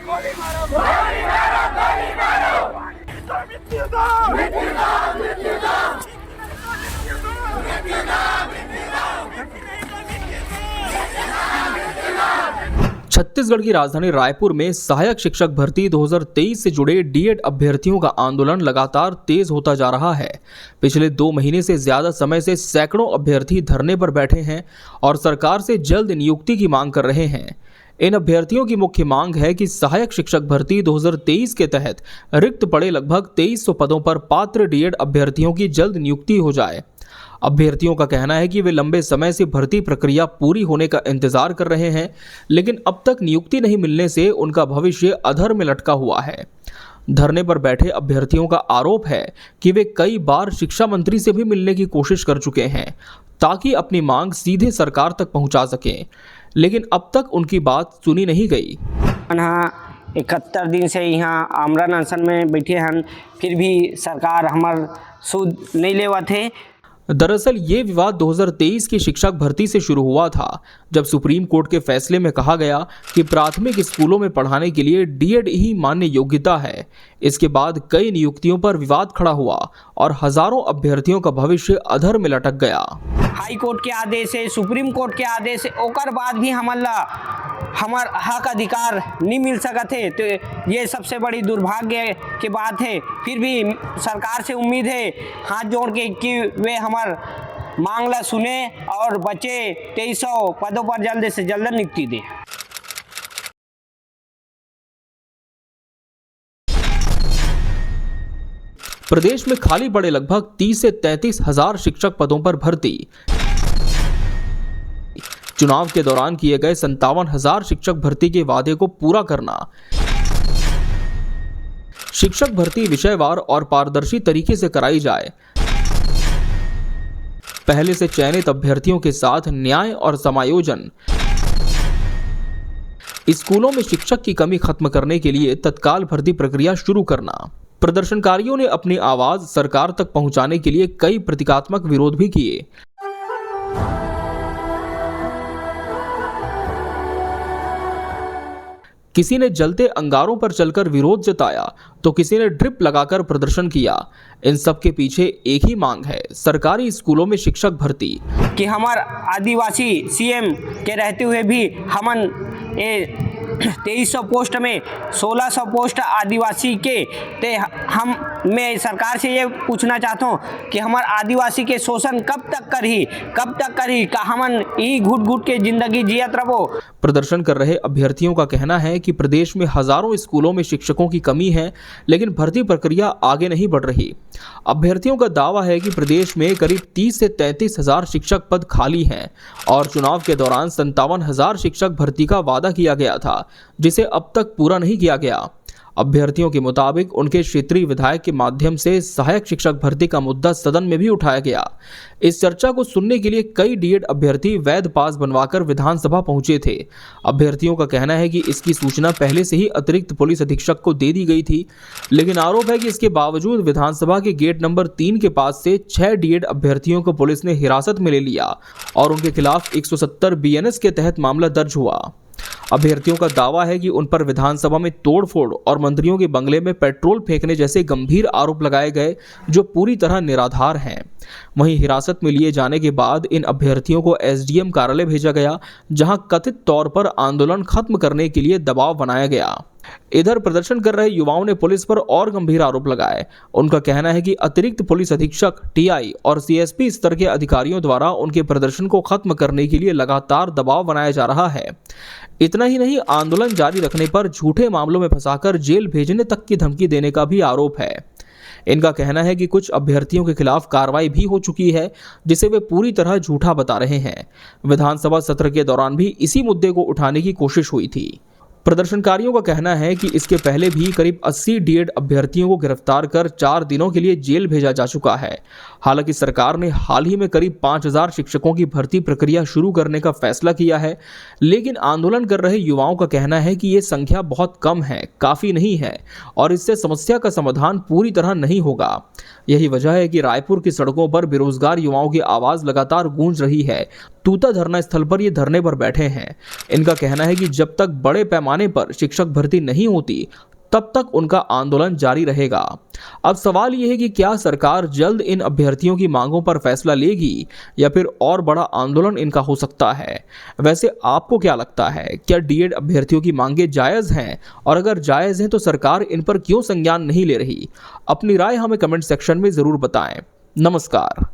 गोली मारो, गोली मारो, गोली मारो। मृत्यु दो, मृत्यु दो, मृत्यु दो, मृत्यु दो, मृत्यु दो, मृत्यु दो। छत्तीसगढ़ की राजधानी रायपुर में सहायक शिक्षक भर्ती 2023 से जुड़े डीएड अभ्यर्थियों का आंदोलन लगातार तेज होता जा रहा है। पिछले 2 महीने से ज्यादा समय से सैकड़ों अभ्यर्थी धरने पर बैठे हैं और सरकार से जल्द नियुक्ति की मांग कर रहे हैं। इन अभ्यर्थियों की मुख्य मांग है कि सहायक शिक्षक भर्ती 2023 के तहत रिक्त पड़े लगभग 2300 पदों पर पात्र डीएड अभ्यर्थियों की जल्द नियुक्ति हो जाए। अभ्यर्थियों का कहना है कि वे लंबे समय से भर्ती प्रक्रिया पूरी होने का इंतजार कर रहे हैं, लेकिन अब तक नियुक्ति नहीं मिलने से उनका भविष्य अधर में लटका हुआ है। धरने पर बैठे अभ्यर्थियों का आरोप है कि वे कई बार शिक्षा मंत्री से भी मिलने की कोशिश कर चुके हैं ताकि अपनी मांग सीधे सरकार तक पहुंचा सकें, लेकिन अब तक उनकी बात सुनी नहीं गई। 71 दिन से यहाँ आमरण अनशन में बैठे हैं, फिर भी सरकार हमार सूद नहीं लेवा थे। दरअसल ये विवाद 2023 की शिक्षक भर्ती से शुरू हुआ था, जब सुप्रीम कोर्ट के फैसले में कहा गया कि प्राथमिक स्कूलों में पढ़ाने के लिए डीएड ही मान्य योग्यता है। इसके बाद कई नियुक्तियों पर विवाद खड़ा हुआ और हजारों अभ्यर्थियों का भविष्य अधर में लटक गया। हाई कोर्ट के आदेश है, सुप्रीम कोर्ट के आदेश है, ओकर बाद भी हमार हक अधिकार नहीं मिल सकत है, तो ये सबसे बड़ी दुर्भाग्य की बात है। फिर भी सरकार से उम्मीद है हाथ जोड़ के कि वे हमार मांग ला सुने और बचे 2300 पदों पर जल्द से जल्द नियुक्ति दे। प्रदेश में खाली पड़े लगभग 30 से 33 हजार शिक्षक पदों पर भर्ती। चुनाव के दौरान किए गए 57,000 शिक्षक भर्ती के वादे को पूरा करना। शिक्षक भर्ती विषयवार और पारदर्शी तरीके से कराई जाए। पहले से चयनित अभ्यर्थियों के साथ न्याय और समायोजन। स्कूलों में शिक्षक की कमी खत्म करने के लिए तत्काल भर्ती प्रक्रिया शुरू करना। प्रदर्शनकारियों ने अपनी आवाज सरकार तक पहुंचाने के लिए कई प्रतीकात्मक विरोध भी किए। किसी ने जलते अंगारों पर चलकर विरोध जताया तो किसी ने ड्रिप लगाकर प्रदर्शन किया। इन सब के पीछे एक ही मांग है, सरकारी स्कूलों में शिक्षक भर्ती। कि हमार आदिवासी सीएम के रहते हुए भी हमन 2300 पोस्ट में 1600 पोस्ट आदिवासी के ते मैं सरकार से ये पूछना चाहता हूँ कि हमार आदिवासी के शोषण कब तक करही का हमन यही घुट घुट के जिंदगी जियत रहो। प्रदर्शन कर रहे अभ्यर्थियों का कहना है कि प्रदेश में हजारों स्कूलों में शिक्षकों की कमी है, लेकिन भर्ती प्रक्रिया आगे नहीं बढ़ रही। अभ्यर्थियों का दावा है कि प्रदेश में करीब 30 से 33 हजार शिक्षक पद खाली हैं और चुनाव के दौरान 57,000 शिक्षक भर्ती का वादा किया गया था, जिसे अब तक पूरा नहीं किया गया। अभ्यर्थियों के मुताबिक उनके क्षेत्रीय विधायक के माध्यम से सहायक शिक्षक भर्ती का मुद्दा सदन में भी उठाया गया। इस चर्चा को सुनने के लिए कई डीएड अभ्यर्थी वैध पास बनवाकर विधानसभा पहुंचे थे। अभ्यर्थियों का कहना है कि इसकी सूचना पहले से ही अतिरिक्त पुलिस अधीक्षक को दे दी गई थी, लेकिन आरोप है कि इसके बावजूद विधानसभा के गेट नंबर 3 के पास से 6 डीएड अभ्यर्थियों को पुलिस ने हिरासत में ले लिया और उनके खिलाफ 170 BNS के तहत मामला दर्ज हुआ। अभ्यर्थियों का दावा है कि उन पर विधानसभा में तोड़फोड़ और मंत्रियों के बंगले में पेट्रोल फेंकने जैसे गंभीर आरोप लगाए गए, जो पूरी तरह निराधार हैं। वहीं हिरासत में लिए जाने के बाद इन अभ्यर्थियों को एसडीएम कार्यालय भेजा गया, जहां कथित तौर पर आंदोलन खत्म करने के लिए दबाव बनाया गया। इधर प्रदर्शन कर रहे युवाओं ने पुलिस पर और गंभीर आरोप लगाए। उनका कहना है कि अतिरिक्त पुलिस अधीक्षक, टीआई और सीएसपी स्तर के अधिकारियों द्वारा उनके प्रदर्शन को खत्म करने के लिए लगातार दबाव बनाया जा रहा है। इतना ही नहीं, आंदोलन जारी रखने पर झूठे मामलों में फंसाकर जेल भेजने तक की धमकी देने का भी आरोप है। इनका कहना है कि कुछ अभ्यर्थियों के खिलाफ कार्रवाई भी हो चुकी है, जिसे वे पूरी तरह झूठा बता रहे हैं। विधानसभा सत्र के दौरान भी इसी मुद्दे को उठाने की कोशिश हुई थी। प्रदर्शनकारियों का कहना है कि इसके पहले भी करीब 80 डीएड अभ्यर्थियों को गिरफ्तार कर 4 दिनों के लिए जेल भेजा जा चुका है। हालांकि सरकार ने हाल ही में करीब 5000 शिक्षकों की भर्ती प्रक्रिया शुरू करने का फैसला किया है, लेकिन आंदोलन कर रहे युवाओं का कहना है कि ये संख्या बहुत कम है, काफ़ी नहीं है और इससे समस्या का समाधान पूरी तरह नहीं होगा। यही वजह है कि रायपुर की सड़कों पर बेरोजगार युवाओं की आवाज़ लगातार गूंज रही है तूता धरना स्थल पर ये धरने पर बैठे हैं। इनका कहना है कि जब तक बड़े पैमाने पर शिक्षक भर्ती नहीं होती तब तक उनका आंदोलन जारी रहेगा। अब सवाल यह है कि क्या सरकार जल्द इन अभ्यर्थियों की मांगों पर फैसला लेगी या फिर और बड़ा आंदोलन इनका हो सकता है। वैसे आपको क्या लगता है, क्या डीएड अभ्यर्थियों की मांगें जायज़ हैं, और अगर जायज़ हैं तो सरकार इन पर क्यों संज्ञान नहीं ले रही? अपनी राय हमें कमेंट सेक्शन में ज़रूर बताएं। नमस्कार।